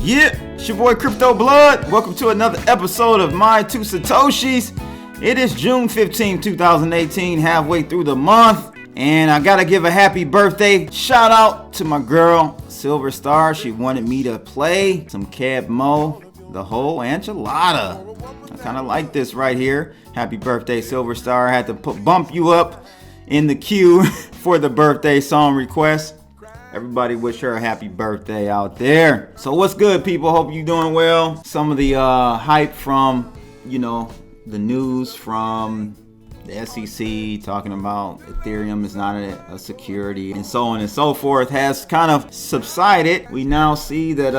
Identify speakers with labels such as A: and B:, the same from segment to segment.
A: Yeah, it's your boy Crypto Blood. Welcome to another episode of My Two Satoshis. It is June 15, 2018, halfway through the month. And I gotta give a happy birthday shout out to my girl, Silver Star. She wanted me to play some Cab Mo, the whole enchilada. I kind of like this right here. Happy birthday, Silver Star. I had to bump you up in the queue for the birthday song request. Everybody wish her a happy birthday out there. So what's good, people? Hope you doing well. Some of the hype from, the news from the SEC talking about Ethereum is not a security and so on and so forth has kind of subsided. We now see that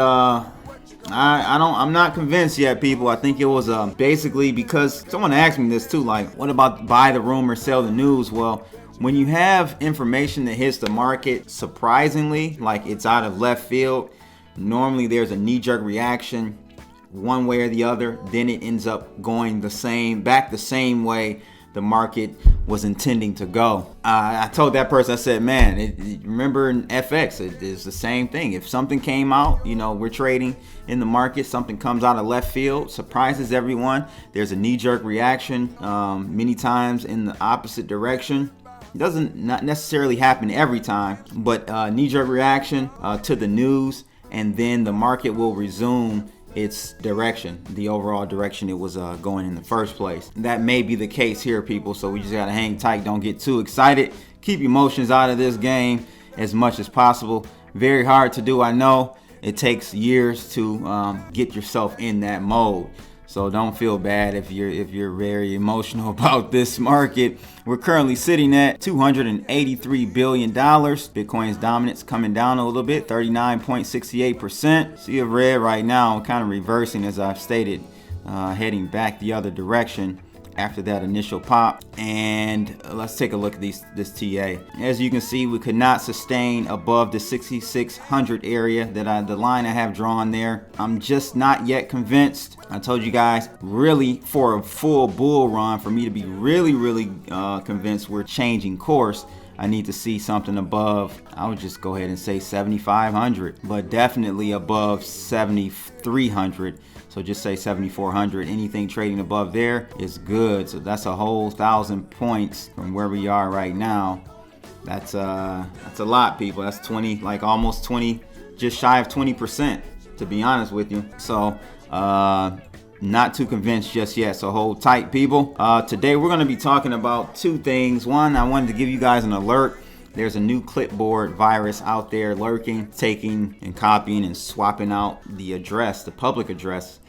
A: I'm not convinced yet, people. I think it was basically because someone asked me this too, like, what about buy the rumor, sell the news? Well, when you have information that hits the market surprisingly, like it's out of left field, normally there's a knee-jerk reaction one way or the other, then it ends up going the same way the market was intending to go. I told that person, I said, man, remember in FX, it's the same thing. If something came out, we're trading in the market, something comes out of left field, surprises everyone, there's a knee-jerk reaction, many times in the opposite direction. It doesn't not necessarily happen every time, but knee-jerk reaction to the news, and then the market will resume its direction, the overall direction it was going in the first place. That may be the case here, people, so we just gotta hang tight, don't get too excited, keep emotions out of this game as much as possible. Very hard to do, I know. It takes years to get yourself in that mode. So don't feel bad if you're very emotional about this market. We're currently sitting at $283 billion. Bitcoin's dominance coming down a little bit, 39.68%. See a red right now, kind of reversing as I've stated, heading back the other direction after that initial pop. And let's take a look at this TA. As you can see, we could not sustain above the 6,600 area the line I have drawn there. I'm just not yet convinced. I told you guys, really, for a full bull run, for me to be really convinced we're changing course, I need to see something above, I would just go ahead and say 7,500, but definitely above 7,300. So just say 7,400. Anything trading above there is good. So that's a whole 1,000 points from where we are right now. That's a lot, people. That's 20, like almost 20, just shy of 20%, to be honest with you. So not too convinced just yet. So hold tight, people. Today we're going to be talking about two things. One, I wanted to give you guys an alert. There's a new Clipboard virus out there lurking, taking and copying and swapping out the address, the public address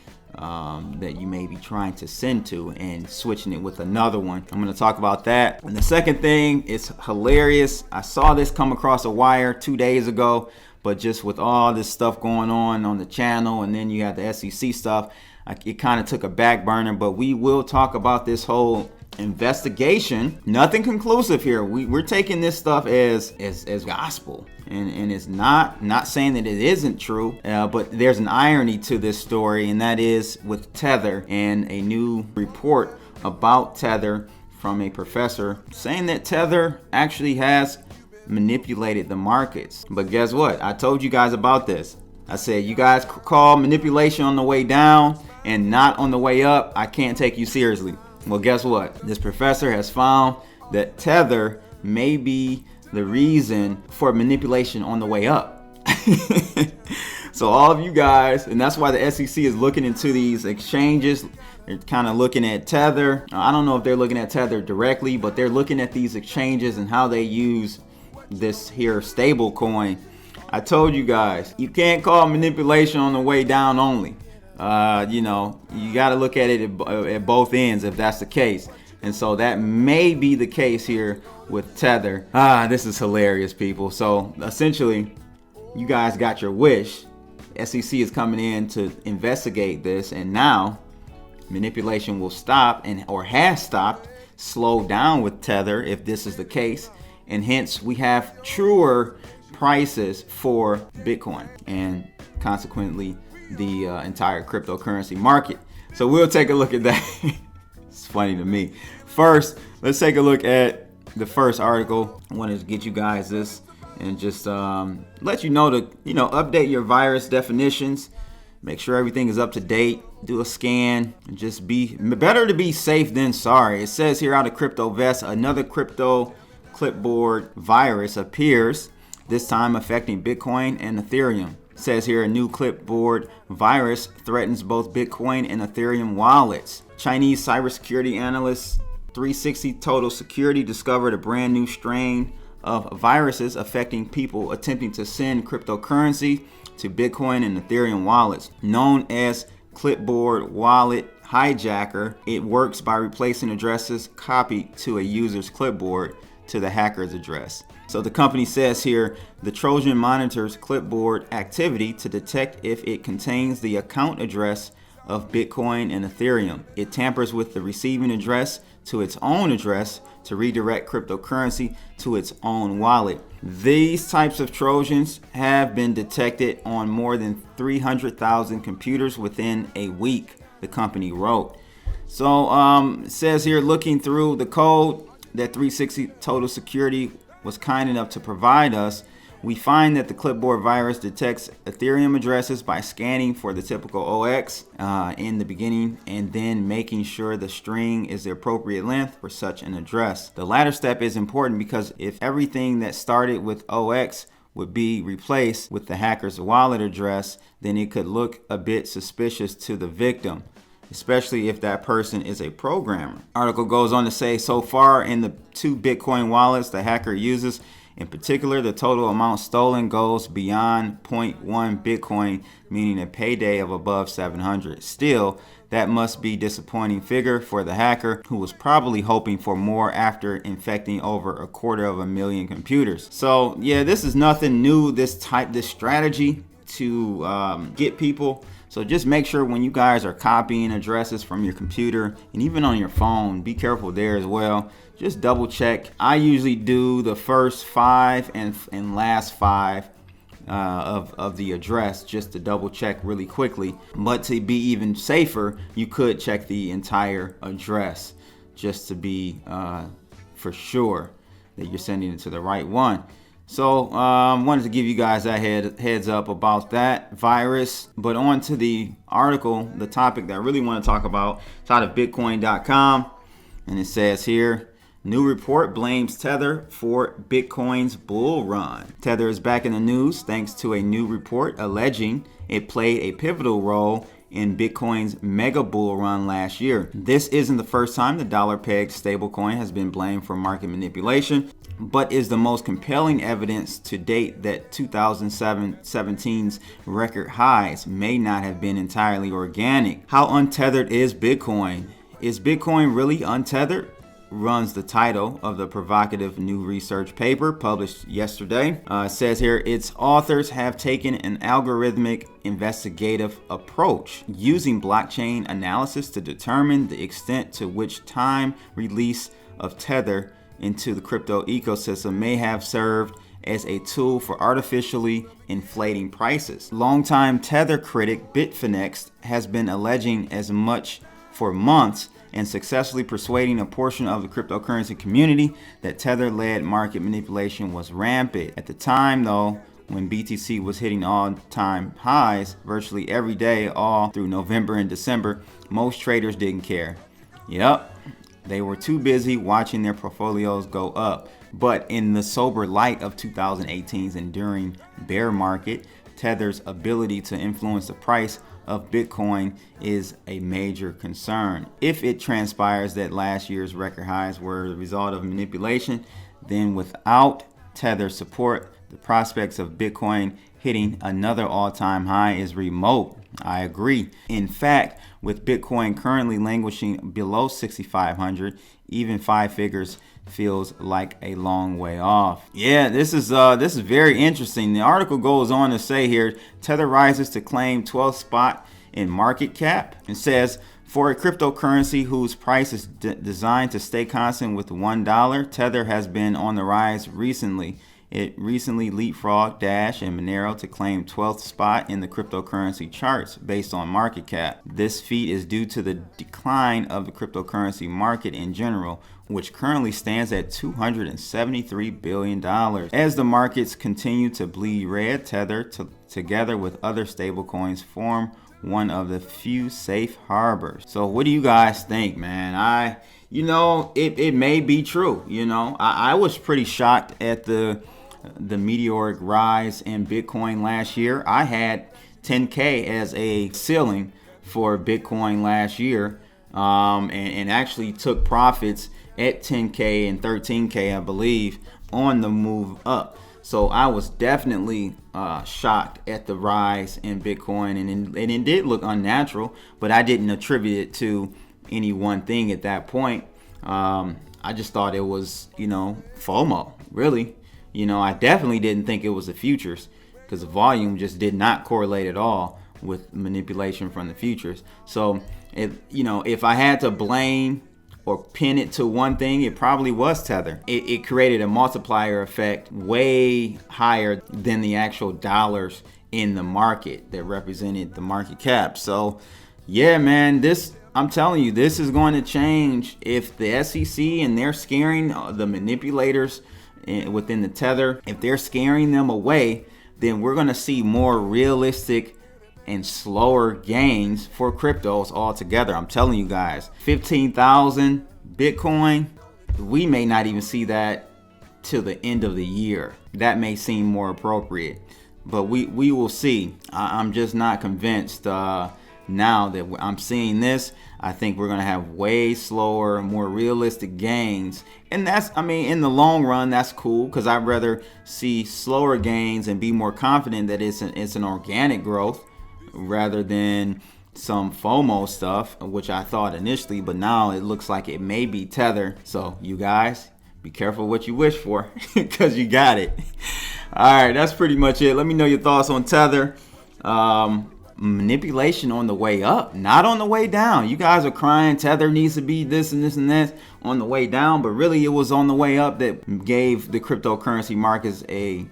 A: that you may be trying to send to, and switching it with another one. I'm going to talk about that. And the second thing is hilarious. I saw this come across a wire 2 days ago, but just with all this stuff going on the channel, and then you have the SEC stuff, it kind of took a back burner. But we will talk about this whole investigation. Nothing conclusive here. We're taking this stuff as gospel, and it's not saying that it isn't true, but there's an irony to this story, and that is with Tether and a new report about Tether from a professor saying that Tether actually has manipulated the markets. But guess what? I told you guys about this. I said, you guys call manipulation on the way down and not on the way up, I can't take you seriously. Well, guess what? This professor has found that Tether may be the reason for manipulation on the way up. So all of you guys, and that's why the SEC is looking into these exchanges. They're kind of looking at Tether. I don't know if they're looking at Tether directly, but they're looking at these exchanges and how they use this here stable coin. I told you guys, you can't call manipulation on the way down only. You got to look at it at both ends if that's the case. And so that may be the case here with Tether. This is hilarious, people. So essentially, you guys got your wish. SEC is coming in to investigate this, and now manipulation will stop or has stopped, slow down with Tether if this is the case. And hence we have truer prices for Bitcoin and consequently the entire cryptocurrency market. So we'll take a look at that. It's funny to me. First, let's take a look at the first article. I wanted to get you guys this and just let you know to update your virus definitions Make sure everything is up to date. Do a scan. And just be better to be safe than sorry. It says here out of CryptoVest, another crypto Clipboard virus appears, this time affecting Bitcoin and Ethereum. It says here a new Clipboard virus threatens both Bitcoin and Ethereum wallets. Chinese cybersecurity analyst 360 Total Security discovered a brand new strain of viruses affecting people attempting to send cryptocurrency to Bitcoin and Ethereum wallets. Known as Clipboard Wallet Hijacker, it works by replacing addresses copied to a user's clipboard to the hacker's address. So the company says here, the Trojan monitors Clipboard activity to detect if it contains the account address of Bitcoin and Ethereum. It tampers with the receiving address to its own address to redirect cryptocurrency to its own wallet. These types of Trojans have been detected on more than 300,000 computers within a week, the company wrote. So it says here, looking through the code that 360 Total Security was kind enough to provide us, we find that the Clipboard virus detects Ethereum addresses by scanning for the typical OX in the beginning and then making sure the string is the appropriate length for such an address. The latter step is important because if everything that started with OX would be replaced with the hacker's wallet address, then it could look a bit suspicious to the victim, especially if that person is a programmer. Article goes on to say, so far in the 2 Bitcoin wallets the hacker uses, in particular, the total amount stolen goes beyond 0.1 Bitcoin, meaning a payday of above 700. Still, that must be a disappointing figure for the hacker, who was probably hoping for more after infecting over 250,000 computers. So yeah, this is nothing new, this strategy to get people. So just make sure when you guys are copying addresses from your computer and even on your phone, be careful there as well. Just double check. I usually do the first 5 and last 5 of the address just to double check really quickly. But to be even safer, you could check the entire address just to be for sure that you're sending it to the right one. So wanted to give you guys that heads up about that virus. But on to the article, the topic that I really want to talk about. It's out of Bitcoin.com, and it says here, new report blames Tether for Bitcoin's bull run. Tether is back in the news thanks to a new report alleging it played a pivotal role in Bitcoin's mega bull run last year. This isn't the first time the dollar-pegged stablecoin has been blamed for market manipulation, but is the most compelling evidence to date that 2017's record highs may not have been entirely organic. How untethered is Bitcoin? Is Bitcoin really untethered? Runs the title of the provocative new research paper published yesterday. It says here, its authors have taken an algorithmic investigative approach using blockchain analysis to determine the extent to which time release of Tether into the crypto ecosystem may have served as a tool for artificially inflating prices. Longtime Tether critic Bitfinex has been alleging as much for months and successfully persuading a portion of the cryptocurrency community that Tether-led market manipulation was rampant. At the time, though, when BTC was hitting all-time highs virtually every day all through November and December, most traders didn't care. Yep. They were too busy watching their portfolios go up. But in the sober light of 2018's enduring bear market, Tether's ability to influence the price of Bitcoin is a major concern. If it transpires that last year's record highs were the result of manipulation, then without Tether support, the prospects of Bitcoin hitting another all-time high is remote. I agree. In fact, with Bitcoin currently languishing below 6,500, even 5 figures feels like a long way off. Yeah, this is very interesting. The article goes on to say here, Tether rises to claim 12th spot in market cap. It says, for a cryptocurrency whose price is designed to stay constant with $1, Tether has been on the rise recently. It recently leapfrogged Dash and Monero to claim 12th spot in the cryptocurrency charts based on market cap. This feat is due to the decline of the cryptocurrency market in general, which currently stands at $273 billion. As the markets continue to bleed red, Tether, together with other stablecoins, form one of the few safe harbors. So what do you guys think, man? It may be true. I was pretty shocked at the meteoric rise in Bitcoin last year. I had 10K as a ceiling for Bitcoin last year, and actually took profits at 10K and 13K, I believe, on the move up. So I was definitely shocked at the rise in Bitcoin, and it did look unnatural, but I didn't attribute it to any one thing at that point. I just thought it was, FOMO, really. I definitely didn't think it was the futures, because the volume just did not correlate at all with manipulation from the futures. So, if I had to blame or pin it to one thing, it probably was Tether. It created a multiplier effect way higher than the actual dollars in the market that represented the market cap. So, yeah, man, I'm telling you, this is going to change if the SEC and they're scaring the manipulators within the Tether, if they're scaring them away, then we're going to see more realistic and slower gains for cryptos altogether. I'm telling you guys, 15,000 Bitcoin, we may not even see that till the end of the year. That may seem more appropriate, but we will see. I'm just not convinced now that I'm seeing this. I think we're going to have way slower, more realistic gains. And in the long run, that's cool, because I'd rather see slower gains and be more confident that it's an organic growth rather than some FOMO stuff, which I thought initially, but now it looks like it may be Tether. So you guys, be careful what you wish for, because you got it. All right, that's pretty much it. Let me know your thoughts on Tether. Manipulation on the way up, not on the way down. You guys are crying Tether needs to be this and this and this on the way down, but really it was on the way up that gave the cryptocurrency markets a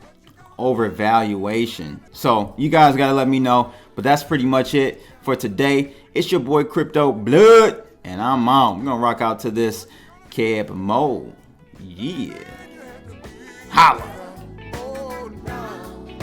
A: overvaluation. So you guys got to let me know, but that's pretty much it for today. It's your boy Crypto Blood, and I'm out. We're gonna rock out to this Cab Mode. Yeah, holla.